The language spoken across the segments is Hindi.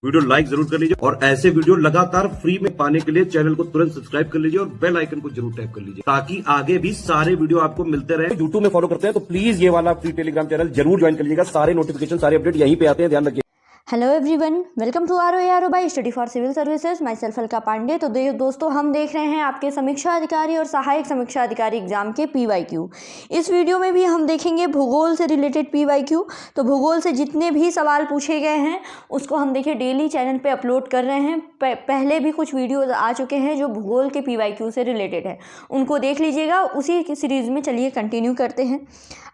वीडियो लाइक जरूर कर लीजिए और ऐसे वीडियो लगातार फ्री में पाने के लिए चैनल को तुरंत सब्सक्राइब कर लीजिए और बेल आइकन को जरूर टैप कर लीजिए ताकि आगे भी सारे वीडियो आपको मिलते रहे। यूट्यूब में फॉलो करते हैं तो प्लीज ये वाला फ्री टेलीग्राम चैनल जरूर ज्वाइन कर लीजिएगा। सारे नोटिफिकेशन सारे अपडेट यहीं पे आते हैं, ध्यान रखिए। Hello everyone, welcome to our by study for civil services. My self Alka Pandey. तो दोस्तों हम देख रहे हैं आपके समीक्षा अधिकारी और सहायक समीक्षा अधिकारी एग्जाम के PYQ। इस वीडियो में भी हम देखेंगे भूगोल से रिलेटेड PYQ। तो भूगोल से जितने भी सवाल पूछे गए हैं उसको हम देखिए डेली चैनल पे अपलोड कर रहे हैं। पहले भी कुछ वीडियोज आ चुके हैं जो भूगोल के PYQ से रिलेटेड है, उनको देख लीजिएगा। उसी की सीरीज़ में चलिए कंटिन्यू करते हैं।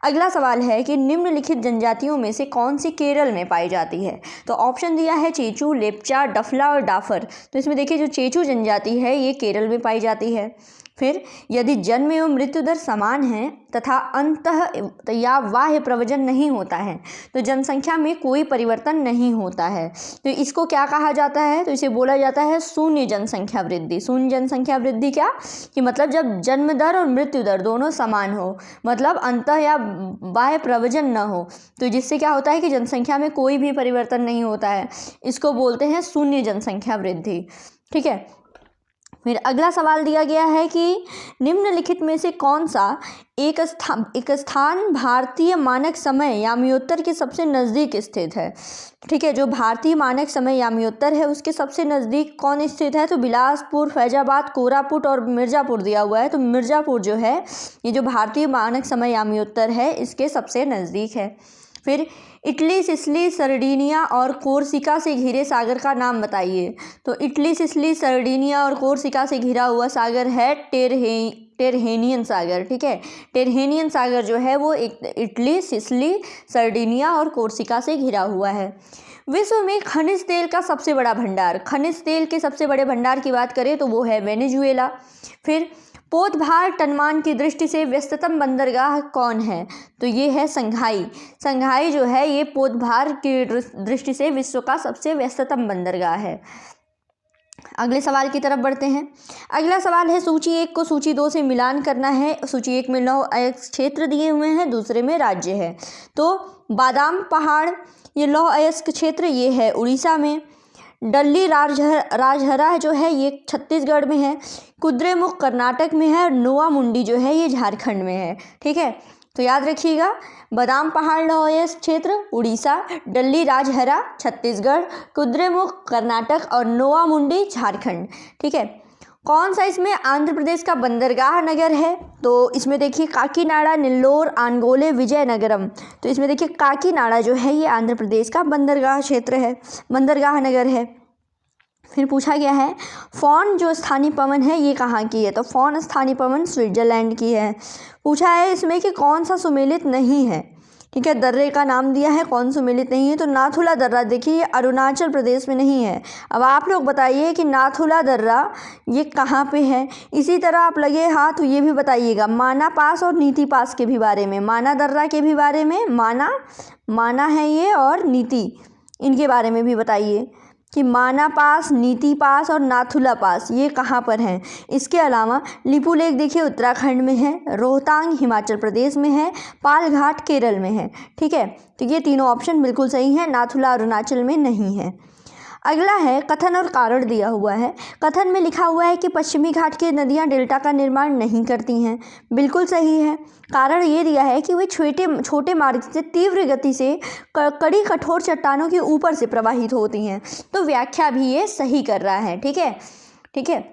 अगला सवाल है कि निम्नलिखित जनजातियों में से कौन सी केरल में पाई जाती है। तो ऑप्शन दिया है चेचू, लेप्चा, डफला और डाफर। तो इसमें देखिए जो चेचू जनजाति है ये केरल में पाई जाती है। फिर यदि जन्म एवं मृत्यु दर समान है तथा अंतः या बाह्य प्रव्रजन नहीं होता है तो जनसंख्या में कोई परिवर्तन नहीं होता है। तो इसको क्या कहा जाता है? तो इसे बोला जाता है शून्य जनसंख्या वृद्धि। शून्य जनसंख्या वृद्धि क्या कि मतलब जब जन्म दर और मृत्यु दर दोनों समान हो, मतलब अंतः या बाह्य प्रव्रजन न हो, तो जिससे क्या होता है कि जनसंख्या में कोई भी परिवर्तन नहीं होता है। इसको बोलते हैं शून्य जनसंख्या वृद्धि। ठीक है। फिर अगला सवाल दिया गया है कि निम्नलिखित में से कौन सा एक स्थान भारतीय मानक समय यामियोत्तर के सबसे नज़दीक स्थित है। ठीक है, जो भारतीय मानक समय यामियोत्तर है उसके सबसे नज़दीक कौन स्थित है? तो बिलासपुर, फैजाबाद, कोरापुट और मिर्ज़ापुर दिया हुआ है। तो मिर्ज़ापुर जो है ये जो भारतीय मानक समय यामियोत्तर है इसके सबसे नज़दीक है। फिर इटली, सिसिली, सर्डिनिया और कोर्सिका से घिरे सागर का नाम बताइए। तो इटली, सिसिली, सर्डिनिया और कोर्सिका से घिरा हुआ सागर है टेरहेनियन सागर। ठीक है, टेरहेनियन सागर जो है वो इटली, सिसिली, सर्डिनिया और कोर्सिका से घिरा हुआ है। विश्व में खनिज तेल का सबसे बड़ा भंडार, खनिज तेल के सबसे बड़े भंडार की बात करें तो वो है वेनेजुएला। फिर पोतभार टनमान की दृष्टि से व्यस्ततम बंदरगाह कौन है? तो ये है संघाई। संघाई जो है ये पोतभार की दृष्टि से विश्व का सबसे व्यस्ततम बंदरगाह है। अगले सवाल की तरफ बढ़ते हैं। अगला सवाल है सूची 1 को सूची 2 से मिलान करना है। सूची 1 में लौह अयस्क क्षेत्र दिए हुए हैं, दूसरे में राज्य है। तो बादाम पहाड़ ये लौह अयस्क क्षेत्र ये है उड़ीसा में। डल्ली राजहरा जो है ये छत्तीसगढ़ में है। कुद्रेमुख कर्नाटक में है और नोवा मुंडी जो है ये झारखंड में है। ठीक है, तो याद रखिएगा बादाम पहाड़ लौह अयस्क क्षेत्र उड़ीसा, डल्ली राजहरा छत्तीसगढ़, कुद्रेमुख कर्नाटक और नोवा मुंडी झारखंड। ठीक है, कौन सा इसमें आंध्र प्रदेश का बंदरगाह नगर है? तो इसमें देखिए काकीनाडा, नेल्लोर, आनगोले, विजयनगरम। तो इसमें देखिए काकीनाडा जो है ये आंध्र प्रदेश का बंदरगाह क्षेत्र है, बंदरगाह नगर है। फिर पूछा गया है फॉन जो स्थानीय पवन है ये कहाँ की है? तो फॉन स्थानीय पवन स्विट्जरलैंड की है। पूछा है इसमें कि कौन सा सुमेलित नहीं है। ठीक है, दर्रे का नाम दिया है, कौन सुमेलित नहीं है? तो नाथुला दर्रा देखिए ये अरुणाचल प्रदेश में नहीं है। अब आप लोग बताइए कि नाथुला दर्रा ये कहाँ पे है। इसी तरह आप लगे हाथ तो ये भी बताइएगा माना पास और नीति पास के भी बारे में, माना दर्रा के भी बारे में, माना है ये और नीति, इनके बारे में भी बताइए कि माना पास, नीति पास और नाथुला पास ये कहाँ पर हैं। इसके अलावा लिपू लेक देखिए उत्तराखंड में है, रोहतांग हिमाचल प्रदेश में है, पालघाट केरल में है। ठीक है, तो ये तीनों ऑप्शन बिल्कुल सही है, नाथुला अरुणाचल में नहीं है। अगला है कथन और कारण दिया हुआ है। कथन में लिखा हुआ है कि पश्चिमी घाट की नदियां डेल्टा का निर्माण नहीं करती हैं, बिल्कुल सही है। कारण ये दिया है कि वे छोटे मार्ग से तीव्र गति से कड़ी कठोर चट्टानों के ऊपर से प्रवाहित होती हैं। तो व्याख्या भी ये सही कर रहा है। ठीक है, ठीक है,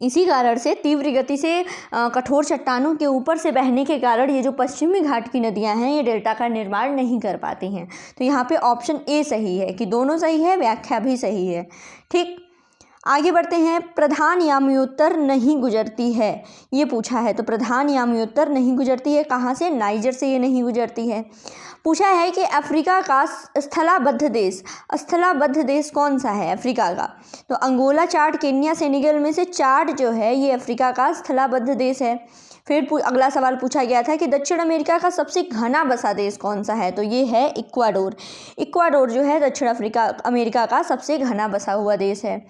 इसी कारण से तीव्र गति से कठोर चट्टानों के ऊपर से बहने के कारण ये जो पश्चिमी घाट की नदियां हैं ये डेल्टा का निर्माण नहीं कर पाती हैं। तो यहाँ पे ऑप्शन ए सही है कि दोनों सही है, व्याख्या भी सही है। ठीक, आगे बढ़ते हैं। प्रधान यामियोत्तर नहीं गुजरती है ये पूछा है। तो प्रधान यामियोत्तर नहीं गुजरती है कहाँ से? नाइजर से ये नहीं गुजरती है। पूछा है कि अफ्रीका का स्थलाबद्ध देश कौन सा है अफ्रीका का? तो अंगोला, चाड, केन्या, सेनेगल में से चाड जो है ये अफ्रीका का स्थलाबद्ध देश है। फिर अगला सवाल पूछा गया था कि दक्षिण अमेरिका का सबसे घना बसा देश कौन सा है? तो ये है इक्वाडोर। इक्वाडोर जो है दक्षिण अमेरिका का सबसे घना बसा हुआ देश है।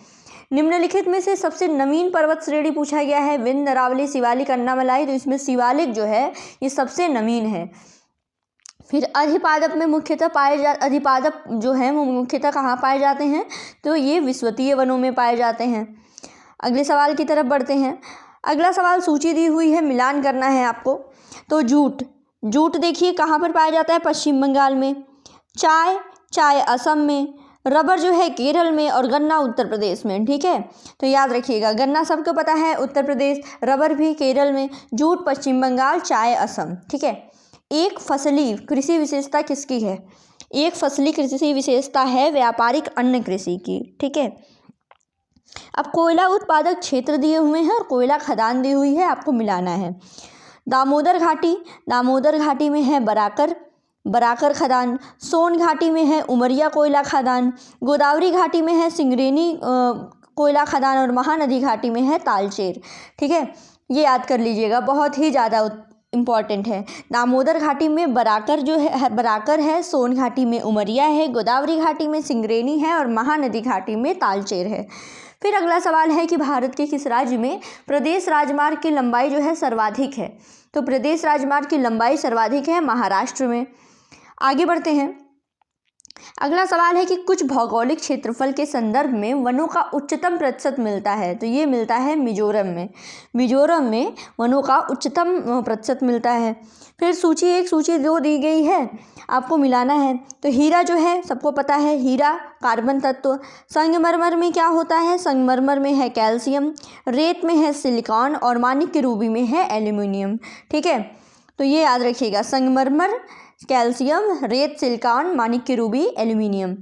निम्नलिखित में से सबसे नवीन पर्वत श्रेणी पूछा गया है विंध्य, अरावली, शिवालिक, अन्नामलाई। तो इसमें शिवालिक जो है ये सबसे नवीन है। फिर अधिपादप में मुख्यतः अधिपादप जो है वो मुख्यतः कहाँ पाए जाते हैं, तो ये विषुवतीय वनों में पाए जाते हैं। अगले सवाल की तरफ बढ़ते हैं। अगला सवाल सूची दी हुई है, मिलान करना है आपको। तो जूट देखिए कहाँ पर पाया जाता है, पश्चिम बंगाल में। चाय असम में। रबर जो है केरल में, और गन्ना उत्तर प्रदेश में। ठीक है, तो याद रखिएगा, गन्ना सबको पता है उत्तर प्रदेश, रबर भी केरल में, जूट पश्चिम बंगाल, चाय असम। ठीक है, एक फसली कृषि विशेषता किसकी है? एक फसली कृषि विशेषता है व्यापारिक अन्न कृषि की। ठीक है, अब कोयला उत्पादक क्षेत्र दिए हुए हैं और कोयला खदान दी हुई है, आपको मिलाना है। दामोदर घाटी में है बराकर खदान। सोन घाटी में है उमरिया कोयला खदान। गोदावरी घाटी में है सिंगरेनी कोयला खदान, और महानदी घाटी में है तालचेर। ठीक है, ये याद कर लीजिएगा, बहुत ही ज़्यादा इम्पॉर्टेंट है। दामोदर घाटी में बराकर है, सोन घाटी में उमरिया है, गोदावरी घाटी में सिंगरेनी है, और महानदी घाटी में तालचेर है। फिर अगला सवाल है कि भारत के किस राज्य में प्रदेश राजमार्ग की लंबाई जो है सर्वाधिक है? तो प्रदेश राजमार्ग की लंबाई सर्वाधिक है महाराष्ट्र में। आगे बढ़ते हैं। अगला सवाल है कि कुछ भौगोलिक क्षेत्रफल के संदर्भ में वनों का उच्चतम प्रतिशत मिलता है, तो ये मिलता है मिजोरम में वनों का उच्चतम प्रतिशत मिलता है। फिर सूची 1 सूची 2 दी गई है, आपको मिलाना है। तो हीरा जो है सबको पता है, हीरा कार्बन तत्व। संगमरमर में क्या होता है? संगमरमर में है कैल्शियम, रेत में है सिलिकॉन, और माणिक्य रूबी में है एल्यूमिनियम। ठीक है, तो ये याद रखिएगा, संगमरमर, कैल्शियम, रेत, सिलिकॉन, माणिक्य रूबी, एल्यूमिनियम।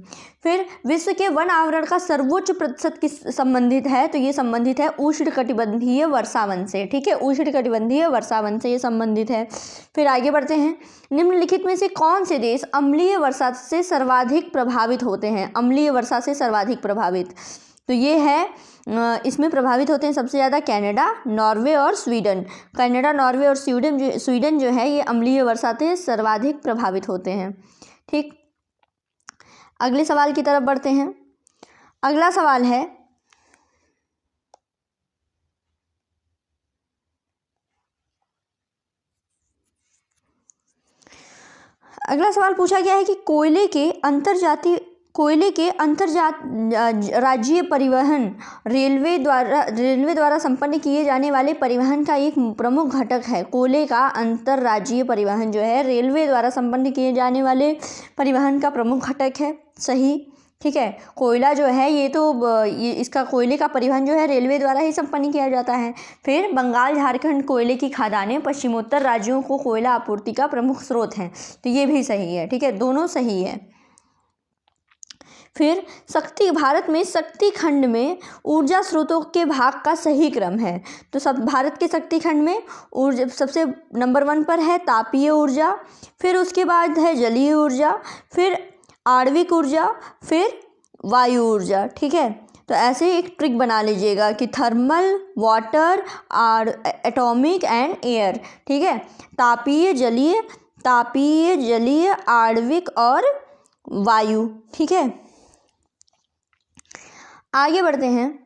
फिर विश्व के वन आवरण का सर्वोच्च प्रतिशत किस संबंधित है? तो ये संबंधित है उष्णकटिबंधीय वर्षावन से। ठीक है, उष्णकटिबंधीय वर्षावन से ये संबंधित है। फिर आगे बढ़ते हैं। निम्नलिखित में से कौन से देश अम्लीय वर्षा से सर्वाधिक प्रभावित होते हैं? अम्लीय वर्षा से सर्वाधिक प्रभावित, तो ये है, इसमें प्रभावित होते हैं सबसे ज़्यादा कनाडा, नॉर्वे और स्वीडन। कनाडा, नॉर्वे और स्वीडन जो है ये अम्लीय वर्षा से सर्वाधिक प्रभावित होते हैं। ठीक, अगले सवाल की तरफ बढ़ते हैं। अगला सवाल है, अगला सवाल पूछा गया है कि कोयले के राज्यीय परिवहन रेलवे द्वारा संपन्न किए जाने वाले परिवहन का एक प्रमुख घटक है। कोयले का अंतर्राज्यीय परिवहन जो है रेलवे द्वारा संपन्न किए जाने वाले परिवहन का प्रमुख घटक है। सही, ठीक है, कोयला जो है ये इसका कोयले का परिवहन जो है रेलवे द्वारा ही संपन्न किया जाता है। फिर बंगाल झारखंड कोयले की खदानें पश्चिमोत्तर राज्यों को कोयला आपूर्ति का प्रमुख स्रोत हैं, तो ये भी सही है। ठीक है, दोनों सही है। फिर भारत में शक्ति खंड में ऊर्जा स्रोतों के भाग का सही क्रम है। तो भारत के शक्ति खंड में ऊर्जा सबसे नंबर 1 पर है तापीय ऊर्जा, फिर उसके बाद है जलीय ऊर्जा, फिर आणविक ऊर्जा, फिर वायु ऊर्जा। ठीक है, तो ऐसे एक ट्रिक बना लीजिएगा कि thermal, water, atomic and air. ठीक है, तापीय, जलीय, आणविक और वायु। ठीक है, आगे बढ़ते हैं।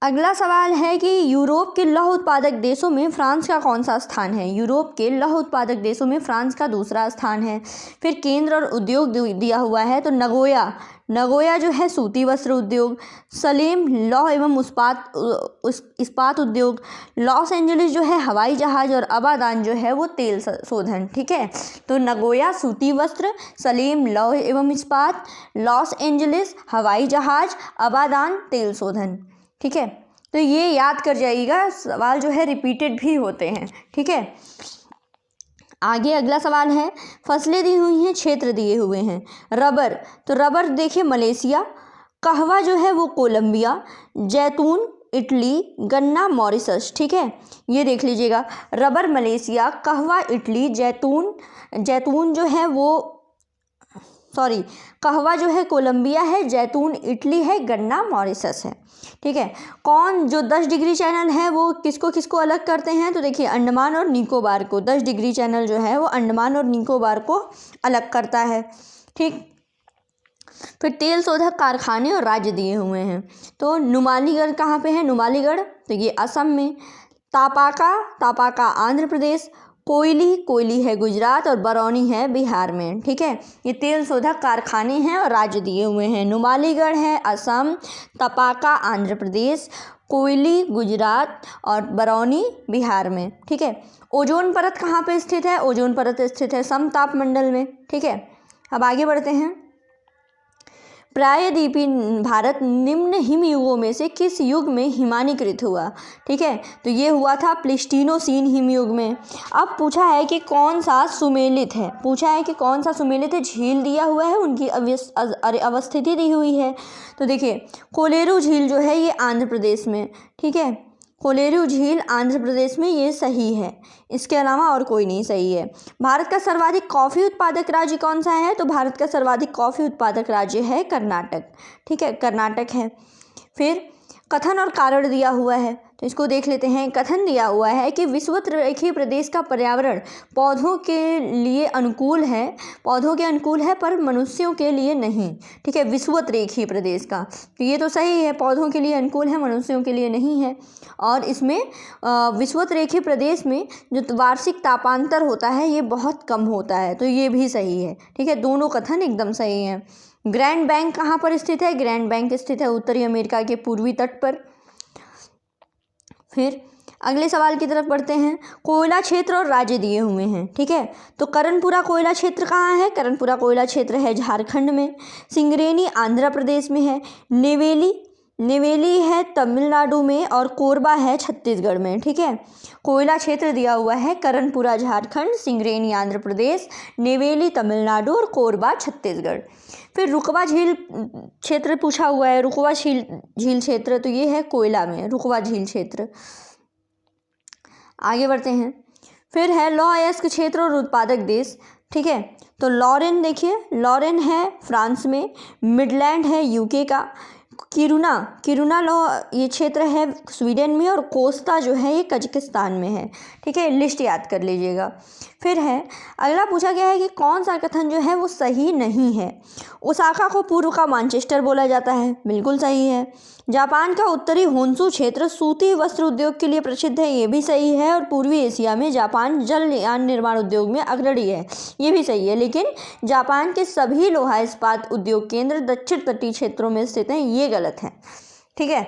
अगला सवाल है कि यूरोप के लौह उत्पादक देशों में फ्रांस का कौन सा स्थान है? यूरोप के लौह उत्पादक देशों में फ्रांस का दूसरा स्थान है। फिर केंद्र और उद्योग दिया हुआ है, तो नगोया जो है सूती वस्त्र उद्योग, सलेम लौह एवं इस्पात उद्योग, लॉस एंजलिस जो है हवाई जहाज, और अबादान जो है वो तेल शोधन। ठीक है, तो नगोया सूती वस्त्र, सलेम लौह एवं इस्पात, लॉस एंजलिस हवाई जहाज, अबादान तेल शोधन। ठीक है, तो ये याद कर जाइएगा, सवाल जो है रिपीटेड भी होते हैं। ठीक है, आगे अगला सवाल है, फसलें दी हुई हैं, क्षेत्र दिए हुए हैं। रबर, तो रबर देखिए मलेशिया, कहवा जो है वो कोलंबिया, जैतून इटली, गन्ना मॉरिशस। ठीक है, ये देख लीजिएगा, रबर मलेशिया, कहवा इटली, जैतून जो है वो कहवा जो है कोलंबिया है, जैतून इटली है, गन्ना मॉरिशस है। ठीक है, जो 10 डिग्री चैनल है वो किसको अलग करते हैं? तो देखिए अंडमान और निकोबार को, 10 डिग्री चैनल जो है वो अंडमान और निकोबार को अलग करता है। ठीक, फिर तेल शोधक कारखाने और राज्य दिए हुए हैं। तो नुमालीगढ़ कहाँ पे है? नुमालीगढ़ तो ये असम में, तापाका आंध्र प्रदेश, कोयली है गुजरात और बरौनी है बिहार में। ठीक है, ये तेल शोधक कारखाने हैं और राज्य दिए हुए हैं। नुमालीगढ़ है असम, तपाका आंध्र प्रदेश, कोयली गुजरात और बरौनी बिहार में। ठीक है, ओजोन परत कहाँ पे स्थित है? ओजोन परत स्थित है समतापमंडल में। ठीक है, अब आगे बढ़ते हैं। प्रायद्वीपीय भारत निम्न हिम युगों में से किस युग में हिमानीकृत हुआ? ठीक है, तो ये हुआ था प्लीस्टोसीन हिमयुग में। अब पूछा है कि कौन सा सुमेलित है, झील दिया हुआ है, उनकी अवस्थिति दी हुई है। तो देखिए कोलेरू झील जो है ये आंध्र प्रदेश में। ठीक है, कोलेरू झील आंध्र प्रदेश में, ये सही है, इसके अलावा और कोई नहीं सही है। भारत का सर्वाधिक कॉफ़ी उत्पादक राज्य कौन सा है? तो भारत का सर्वाधिक कॉफ़ी उत्पादक राज्य है कर्नाटक। ठीक है, कर्नाटक है। फिर कथन और कारण दिया हुआ है, तो इसको देख लेते हैं। कथन दिया हुआ है कि विषुवत-रेखीय प्रदेश का पर्यावरण पौधों के लिए अनुकूल है पर मनुष्यों के लिए नहीं। ठीक है, विषुवत-रेखीय प्रदेश का, तो ये तो सही है, पौधों के लिए अनुकूल है, मनुष्यों के लिए नहीं है। और इसमें विषुवत-रेखीय प्रदेश में जो वार्षिक तापांतर होता है ये बहुत कम होता है, तो ये भी सही है। ठीक है, दोनों कथन एकदम सही हैं। ग्रैंड बैंक कहाँ पर स्थित है? ग्रैंड बैंक स्थित है उत्तरी अमेरिका के पूर्वी तट पर। फिर अगले सवाल की तरफ बढ़ते हैं। कोयला क्षेत्र और राज्य दिए हुए हैं। ठीक है, तो करनपुरा कोयला क्षेत्र कहाँ है? करनपुरा कोयला क्षेत्र है झारखंड में। सिंगरेनी आंध्र प्रदेश में है। नेवेली है तमिलनाडु में और कोरबा है छत्तीसगढ़ में। ठीक है, कोयला क्षेत्र दिया हुआ है क्षेत्रपुरा झारखंड, सिंगरेनी आंध्र प्रदेश, नेवेली तमिलनाडु और कोरबा छत्तीसगढ़। फिर रुकवा झील क्षेत्र पूछा हुआ है, रुकवा झील क्षेत्र, तो ये है कोयला में, रुकवा झील क्षेत्र। आगे बढ़ते हैं। फिर है लौह अयस्क क्षेत्र और उत्पादक देश। ठीक है, तो लॉरेन देखिए, लॉरेन है फ्रांस में, मिडलैंड है यूके का, किरुना लौह ये क्षेत्र है स्वीडन में और कोस्ता जो है ये कजाकिस्तान में है। ठीक है, लिस्ट याद कर लीजिएगा। फिर है अगला पूछा गया है कि कौन सा कथन जो है वो सही नहीं है। ओसाका को पूर्व का मैनचेस्टर बोला जाता है, बिल्कुल सही है। जापान का उत्तरी होन्शु क्षेत्र सूती वस्त्र उद्योग के लिए प्रसिद्ध है, ये भी सही है। और पूर्वी एशिया में जापान जलयान निर्माण उद्योग में अग्रणी है, ये भी सही है। लेकिन जापान के सभी लोहा इस्पात उद्योग केंद्र दक्षिण तटीय क्षेत्रों में स्थित हैं, ये गलत है। ठीक है,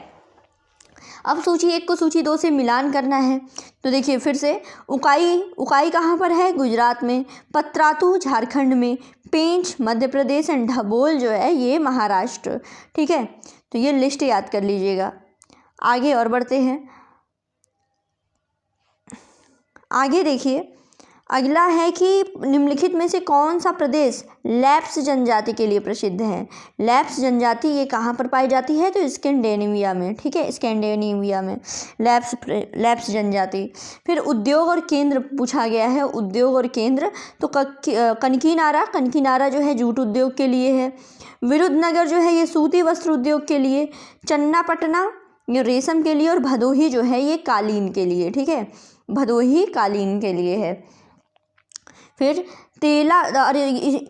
अब सूची 1 को सूची 2 से मिलान करना है। तो देखिए फिर से उकाई कहाँ पर है? गुजरात में। पत्रातू झारखंड में। पेंच मध्य प्रदेश एंड ढबोल जो है ये महाराष्ट्र। ठीक है, तो ये लिस्ट याद कर लीजिएगा। आगे और बढ़ते हैं। आगे देखिए अगला है कि निम्नलिखित में से कौन सा प्रदेश लैप्स जनजाति के लिए प्रसिद्ध है? लैप्स जनजाति ये कहाँ पर पाई जाती है? तो स्कैंडिनेविया में। ठीक है, स्कैंडिनेविया में लैप्स जनजाति। फिर उद्योग और केंद्र पूछा गया है, उद्योग और केंद्र, तो कनकीनारा जो है जूट उद्योग के लिए है। विरुद्धनगर जो है ये सूती वस्त्र उद्योग के लिए। चन्नापटना ये रेशम के लिए और भदोही जो है ये कालीन के लिए। ठीक है, भदोही कालीन के लिए है। फिर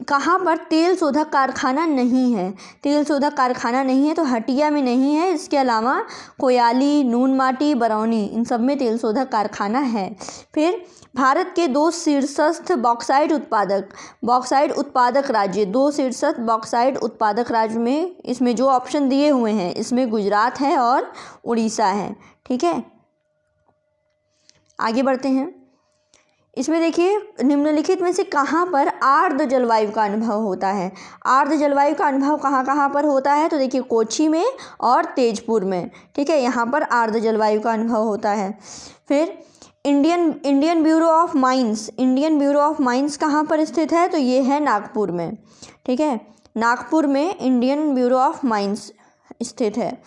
कहाँ पर तेल शोधक कारखाना नहीं है? तेल शोधक कारखाना नहीं है तो हटिया में नहीं है, इसके अलावा कोयाली, नूनमाटी, बरौनी इन सब में तेल शोधक कारखाना है। फिर भारत के 2 शीर्षस्थ बॉक्साइट उत्पादक राज्य, 2 शीर्षस्थ बॉक्साइट उत्पादक राज्य में इसमें जो ऑप्शन दिए हुए हैं इसमें गुजरात है और उड़ीसा है। ठीक है, आगे बढ़ते हैं। इसमें देखिए निम्नलिखित में से कहाँ पर आर्द्र जलवायु का अनुभव होता है? आर्द्र जलवायु का अनुभव कहाँ पर होता है? तो देखिए कोच्चि में और तेजपुर में। ठीक है, यहाँ पर आर्द्र जलवायु का अनुभव होता है। फिर इंडियन ब्यूरो ऑफ माइंस कहाँ पर स्थित है? तो ये है नागपुर में। ठीक है, नागपुर में इंडियन ब्यूरो ऑफ माइंस स्थित है।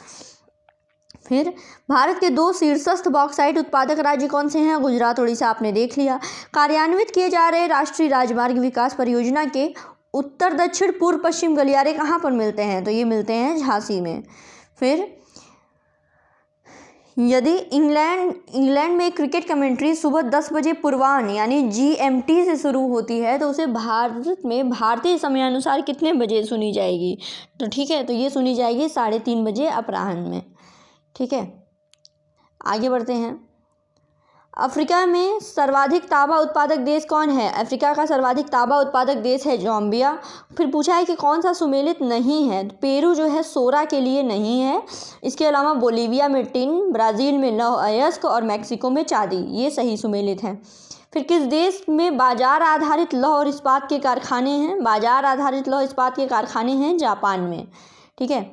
फिर भारत के 2 शीर्षस्थ बॉक्साइट उत्पादक राज्य कौन से हैं? गुजरात, उड़ीसा आपने देख लिया। कार्यान्वित किए जा रहे राष्ट्रीय राजमार्ग विकास परियोजना के उत्तर दक्षिण पूर्व पश्चिम गलियारे कहाँ पर मिलते हैं? तो ये मिलते हैं झांसी में। फिर यदि इंग्लैंड में क्रिकेट कमेंट्री सुबह 10 बजे पूर्वाह्न यानी GMT से शुरू होती है तो उसे भारत में भारतीय समयानुसार कितने बजे सुनी जाएगी? तो ठीक है, तो ये सुनी जाएगी 3:30 बजे अपराह्न में। ठीक है, आगे बढ़ते हैं। अफ्रीका में सर्वाधिक तांबा उत्पादक देश कौन है? अफ्रीका का सर्वाधिक तांबा उत्पादक देश है जाम्बिया। फिर पूछा है कि कौन सा सुमेलित नहीं है? पेरू जो है सोरा के लिए नहीं है। इसके अलावा बोलीविया में टिन, ब्राज़ील में लौह अयस्क और मैक्सिको में चांदी, ये सही सुमेलित हैं। फिर किस देश में बाजार आधारित लौह और इस्पात के कारखाने हैं? बाजार आधारित लौह इस्पात के कारखाने हैं जापान में। ठीक है,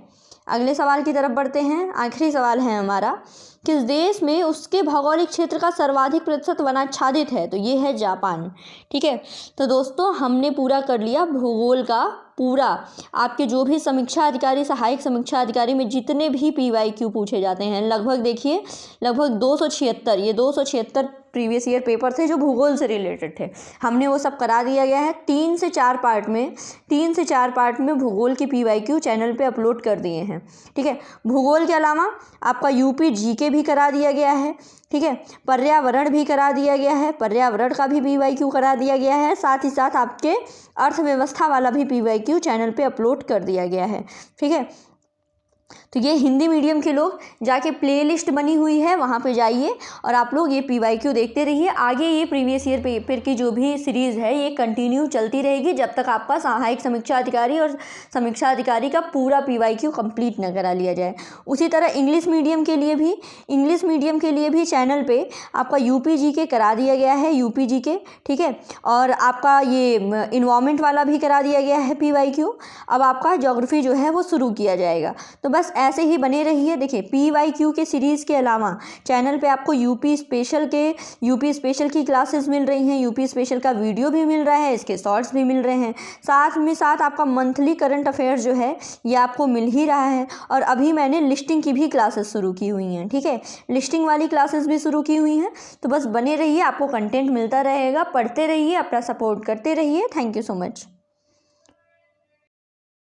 अगले सवाल की तरफ बढ़ते हैं। आखिरी सवाल है हमारा, किस देश में उसके भौगोलिक क्षेत्र का सर्वाधिक प्रतिशत वनाच्छादित है? तो ये है जापान। ठीक है, तो दोस्तों हमने पूरा कर लिया भूगोल का पूरा। आपके जो भी समीक्षा अधिकारी, सहायक समीक्षा अधिकारी में जितने भी PYQ पूछे जाते हैं, लगभग देखिए लगभग 276, ये 276 प्रीवियस ईयर पेपर थे जो भूगोल से रिलेटेड थे, हमने वो सब करा दिया गया है। 3 से 4 पार्ट में भूगोल की PYQ चैनल पे अपलोड कर दिए हैं। ठीक है, भूगोल के अलावा आपका UP GK भी करा दिया गया है। ठीक है, पर्यावरण भी करा दिया गया है, पर्यावरण का भी PYQ करा दिया गया है। साथ ही साथ आपके अर्थव्यवस्था वाला भी PYQ चैनल पे अपलोड कर दिया गया है। ठीक है, तो ये हिंदी मीडियम के लोग जाके प्लेलिस्ट बनी हुई है, वहाँ पे जाइए और आप लोग ये PYQ देखते रहिए। आगे ये प्रीवियस ईयर पेपर की जो भी सीरीज़ है ये कंटिन्यू चलती रहेगी जब तक आपका सहायक समीक्षा अधिकारी और समीक्षा अधिकारी का पूरा PYQ कंप्लीट न करा लिया जाए। उसी तरह इंग्लिश मीडियम के लिए भी चैनल पे आपका UP GK करा दिया गया है, UP GK। ठीक है, और आपका ये इन्वायरमेंट वाला भी करा दिया गया है PYQ। अब आपका ज्योग्राफी जो है वो शुरू किया जाएगा। तो बस ऐसे ही बने रहिए। देखिए PYQ के सीरीज़ के अलावा चैनल पे आपको यूपी स्पेशल की क्लासेस मिल रही हैं, यूपी स्पेशल का वीडियो भी मिल रहा है, इसके शॉर्ट्स भी मिल रहे हैं। साथ में साथ आपका मंथली करंट अफेयर्स जो है ये आपको मिल ही रहा है। और अभी मैंने लिस्टिंग की भी क्लासेस शुरू की हुई हैं। ठीक है, लिस्टिंग वाली क्लासेस भी शुरू की हुई हैं। तो बस बने रहिए, आपको कंटेंट मिलता रहेगा, पढ़ते रहिए, अपना सपोर्ट करते रहिए। Thank you so much.